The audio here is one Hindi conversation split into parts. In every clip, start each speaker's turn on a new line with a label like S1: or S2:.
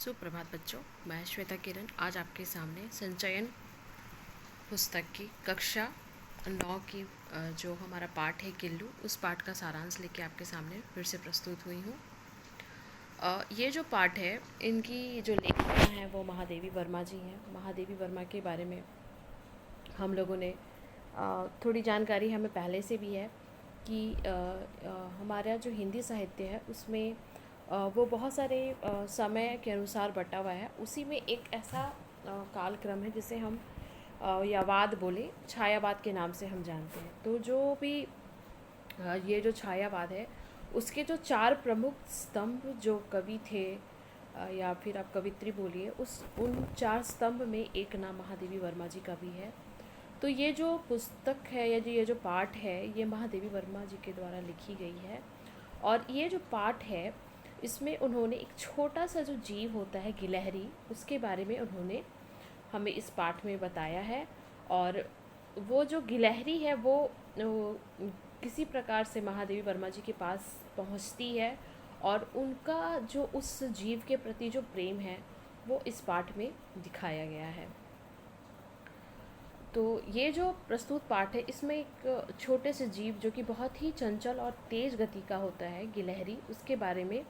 S1: सुप्रभात बच्चों, मैं श्वेता किरण आज आपके सामने संचयन पुस्तक की कक्षा 9 की जो हमारा पाठ है गिल्लू, उस पाठ का सारांश लेके आपके सामने फिर से प्रस्तुत हुई हूँ। ये जो पाठ है, इनकी जो लेखिका हैं वो महादेवी वर्मा जी हैं। महादेवी वर्मा के बारे में हम लोगों ने थोड़ी जानकारी हमें पहले से भी है कि हमारा जो हिंदी साहित्य है उसमें वो बहुत सारे समय के अनुसार बटा हुआ है। उसी में एक ऐसा कालक्रम है जिसे हम यावाद बोले, छायावाद के नाम से हम जानते हैं। तो जो भी ये जो छायावाद है उसके जो 4 प्रमुख स्तंभ जो कवि थे या फिर आप कवित्री बोलिए, उन 4 स्तंभ में एक नाम महादेवी वर्मा जी का भी है। तो ये जो पुस्तक है या ये जो पाठ है, ये महादेवी वर्मा जी के द्वारा लिखी गई है। और ये जो पाठ है, इसमें उन्होंने एक छोटा सा जो जीव होता है गिलहरी, उसके बारे में उन्होंने हमें इस पाठ में बताया है। और वो जो गिलहरी है वो किसी प्रकार से महादेवी वर्मा जी के पास पहुंचती है और उनका जो उस जीव के प्रति जो प्रेम है वो इस पाठ में दिखाया गया है। तो ये जो प्रस्तुत पाठ है, इसमें एक छोटे से जीव जो कि बहुत ही चंचल और तेज़ गति का होता है, गिलहरी, उसके बारे में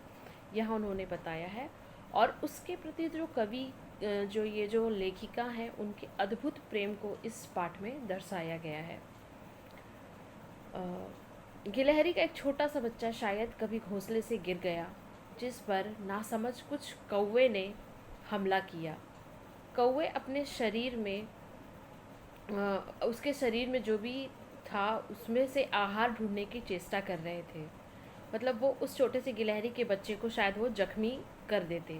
S1: यहाँ उन्होंने बताया है। और उसके प्रति जो कवि जो ये जो लेखिका हैं, उनके अद्भुत प्रेम को इस पाठ में दर्शाया गया है। गिलहरी का एक छोटा सा बच्चा शायद कभी घोंसले से गिर गया, जिस पर नासमझ कुछ कौवे ने हमला किया। कौवे अपने शरीर में उसके शरीर में जो भी था उसमें से आहार ढूंढने की चेष्टा कर रहे थे। मतलब वो उस छोटे से गिलहरी के बच्चे को शायद वो जख्मी कर देते।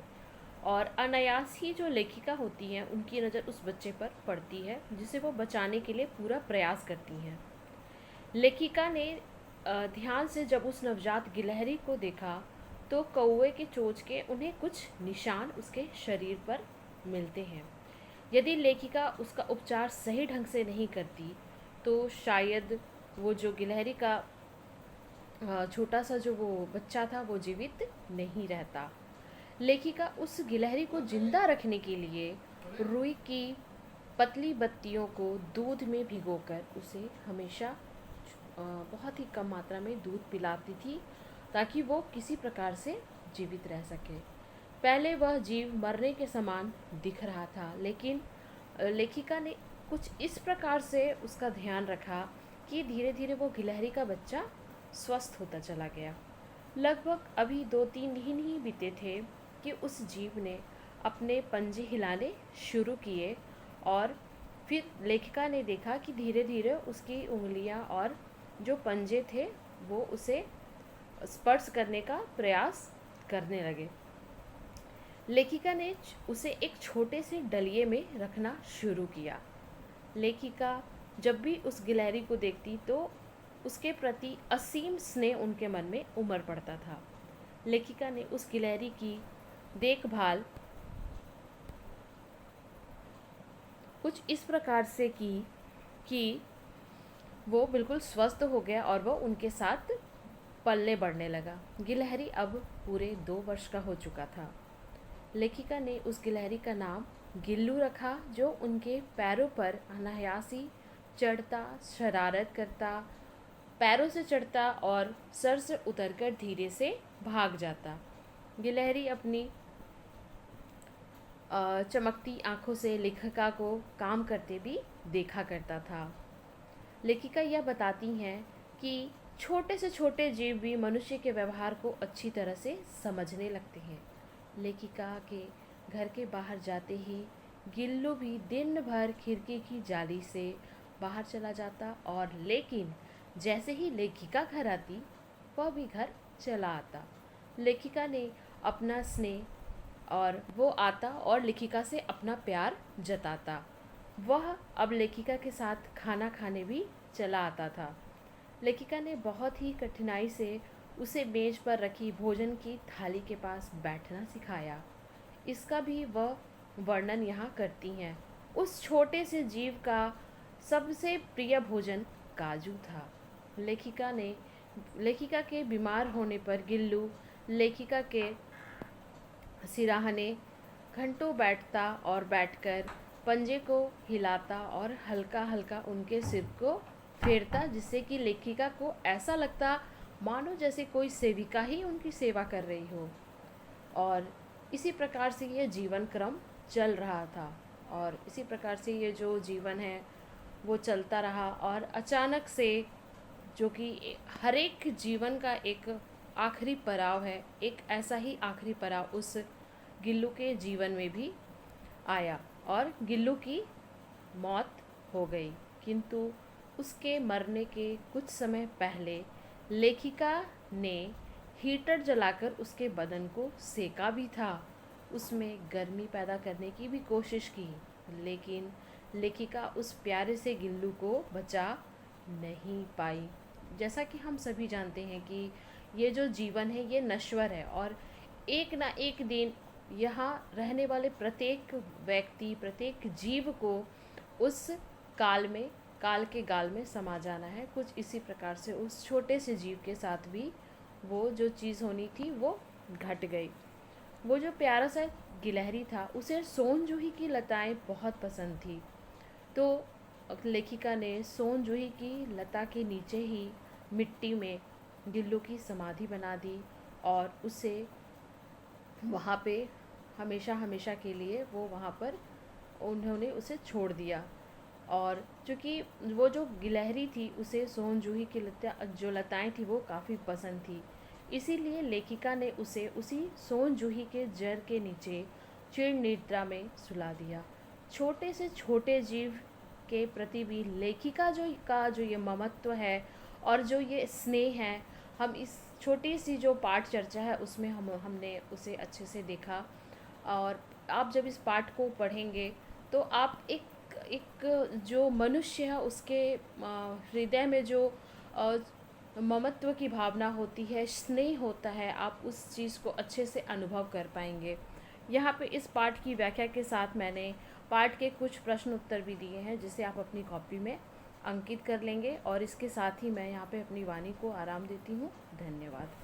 S1: और अनायास ही जो लेखिका होती हैं, उनकी नज़र उस बच्चे पर पड़ती है, जिसे वो बचाने के लिए पूरा प्रयास करती हैं। लेखिका ने ध्यान से जब उस नवजात गिलहरी को देखा तो कौवे के चोंच के उन्हें कुछ निशान उसके शरीर पर मिलते हैं। यदि लेखिका उसका उपचार सही ढंग से नहीं करती तो शायद वो जो गिलहरी का छोटा सा जो वो बच्चा था वो जीवित नहीं रहता। लेखिका उस गिलहरी को जिंदा रखने के लिए रुई की पतली बत्तियों को दूध में भिगोकर उसे हमेशा बहुत ही कम मात्रा में दूध पिलाती थी, ताकि वो किसी प्रकार से जीवित रह सके। पहले वह जीव मरने के समान दिख रहा था, लेकिन लेखिका ने कुछ इस प्रकार से उसका ध्यान रखा कि धीरे धीरे वो गिलहरी का बच्चा स्वस्थ होता चला गया। लगभग अभी 2-3 दिन ही बीते थे कि उस जीव ने अपने पंजे हिलाने शुरू किए और फिर लेखिका ने देखा कि धीरे धीरे उसकी उंगलियां और जो पंजे थे वो उसे स्पर्श करने का प्रयास करने लगे। लेखिका ने उसे एक छोटे से डलिये में रखना शुरू किया। लेखिका जब भी उस गिलहरी को देखती तो उसके प्रति असीम स्नेह उनके मन में उमड़ पड़ता था। लेखिका ने उस गिलहरी की देखभाल कुछ इस प्रकार से की कि वो बिल्कुल स्वस्थ हो गया और वो उनके साथ पलने बढ़ने लगा। गिलहरी अब पूरे 2 वर्ष का हो चुका था। लेखिका ने उस गिलहरी का नाम गिल्लू रखा, जो उनके पैरों पर अनायास ही चढ़ता, शरारत करता, पैरों से चढ़ता और सर से उतरकर धीरे से भाग जाता। गिलहरी अपनी चमकती आंखों से लेखिका को काम करते भी देखा करता था। लेखिका यह बताती हैं कि छोटे से छोटे जीव भी मनुष्य के व्यवहार को अच्छी तरह से समझने लगते हैं। लेखिका के घर के बाहर जाते ही गिल्लू भी दिन भर खिड़की की जाली से बाहर चला जाता, और लेकिन जैसे ही लेखिका घर आती वह भी घर चला आता। लेखिका ने अपना स्नेह और वो आता और लेखिका से अपना प्यार जताता। वह अब लेखिका के साथ खाना खाने भी चला आता था। लेखिका ने बहुत ही कठिनाई से उसे मेज पर रखी भोजन की थाली के पास बैठना सिखाया। इसका भी वह वर्णन यहाँ करती हैं। उस छोटे से जीव का सबसे प्रिय भोजन काजू था। लेखिका के बीमार होने पर गिल्लू लेखिका के सिराहने घंटों बैठता और बैठकर पंजे को हिलाता और हल्का हल्का उनके सिर को फेरता, जिससे कि लेखिका को ऐसा लगता मानो जैसे कोई सेविका ही उनकी सेवा कर रही हो। और इसी प्रकार से ये जीवन क्रम चल रहा था, और इसी प्रकार से ये जो जीवन है वो चलता रहा। और अचानक से, जो कि हर एक जीवन का एक आखिरी पड़ाव है, एक ऐसा ही आखिरी पड़ाव उस गिल्लू के जीवन में भी आया और गिल्लू की मौत हो गई। किंतु उसके मरने के कुछ समय पहले लेखिका ने हीटर जलाकर उसके बदन को सेका भी था, उसमें गर्मी पैदा करने की भी कोशिश की, लेकिन लेखिका उस प्यारे से गिल्लू को बचा नहीं पाई। जैसा कि हम सभी जानते हैं कि ये जो जीवन है ये नश्वर है, और एक ना एक दिन यहाँ रहने वाले प्रत्येक व्यक्ति, प्रत्येक जीव को उस काल के गाल में समा जाना है। कुछ इसी प्रकार से उस छोटे से जीव के साथ भी वो जो चीज़ होनी थी वो घट गई। वो जो प्यारा सा गिलहरी था, उसे सोन जूही की लताएं बहुत पसंद थी, तो लेखिका ने सोन जूही की लता के नीचे ही मिट्टी में गिल्लू की समाधि बना दी, और उसे वहाँ पे हमेशा हमेशा के लिए वो वहाँ पर उन्होंने उसे छोड़ दिया। और चूँकि वो जो गिलहरी थी उसे सोन जूही की जो लताएं थी वो काफ़ी पसंद थी, इसीलिए लेखिका ने उसे उसी सोन जूही के जड़ के नीचे चिर निद्रा में सुला दिया। छोटे से छोटे जीव के प्रति भी लेखिका जो ये ममत्व है और जो ये स्नेह है, हम इस छोटी सी जो पाठ चर्चा है उसमें हमने उसे अच्छे से देखा। और आप जब इस पाठ को पढ़ेंगे तो आप एक जो मनुष्य है उसके हृदय में जो ममत्व की भावना होती है, स्नेह होता है, आप उस चीज़ को अच्छे से अनुभव कर पाएंगे। यहाँ पे इस पाठ की व्याख्या के साथ मैंने पाठ के कुछ प्रश्न उत्तर भी दिए हैं, जिसे आप अपनी कॉपी में अंकित कर लेंगे। और इसके साथ ही मैं यहाँ पे अपनी वाणी को आराम देती हूँ। धन्यवाद।